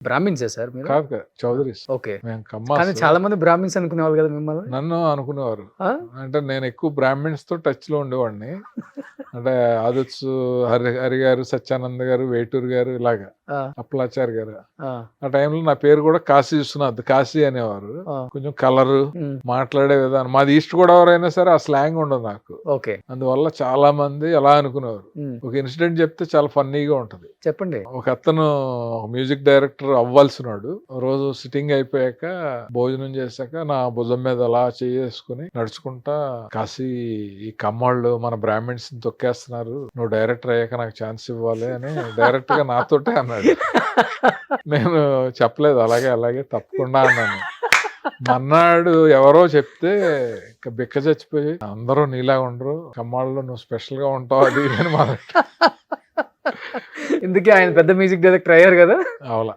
బ్రాహ్మిన్సే sir మీరు? కాదు కాదు, చౌదరీస్. ఓకే. మేము కానీ కమ్మాస్. చాలా మంది బ్రాహ్మిన్స్ అనుకునేవాళ్ళు కదా మిమ్మల్ని? నన్ను అనుకునేవారు. ఆ? అంటే నేను ఎక్కువ బ్రాహ్మిన్స్ తో టచ్ లో ఉండేవాడిని. అంటే ఆదుత్సు, హరి గారు, సత్యానంద్ గారు, వేటూరు గారు, ఇలాగా ఆ, అప్పలాచారి గారు. ఆ, ఆ టైంలో నా పేరు కూడా కాశీ విశ్వనాథ్, కాశీ అనేవారు. ఆ. కొంచెం కలరు, ఉమ్, మాట్లాడే విధానం, మాది ఈస్ట్ గోదావరి అయినా సరే ఆ స్లాంగ్ ఉండదు నాకు. ఓకే. అందువల్ల చాలా మంది అలా అనుకునేవారు. ఉమ్, ఒక ఇన్సిడెంట్ చెప్తే చాలా ఫన్నీగా ఉంటది. చెప్పండి. ఒక అతను మ్యూజిక్ డైరెక్టర్ అవ్వాల్సినాడు. రోజు సిట్టింగ్ అయిపోయాక భోజనం చేశాక నా భుజం మీద అలా చేసుకుని నడుచుకుంటా, కాశీ ఈ కమ్మాళ్ళు మన బ్రాహ్మిన్స్ తొక్కేస్తున్నారు, నువ్వు డైరెక్టర్ అయ్యాక నాకు ఛాన్స్ ఇవ్వాలి అని డైరెక్ట్ గా నాతోటే అన్నాడు. నేను చెప్పలేదు, అలాగే అలాగే తప్పకుండా అన్నాను. మన్నాడు ఎవరో చెప్తే ఇంకా బిక్క చచ్చిపోయి, అందరూ నీలా ఉండరు, కమ్మాళ్ళలో నువ్వు స్పెషల్ గా ఉంటావు, అది ఇది అని మొదలెట్టాడు. ఇందుకే ఆయన పెద్ద మ్యూజిక్ డైరెక్టర్ అయ్యారు కదా. అవలా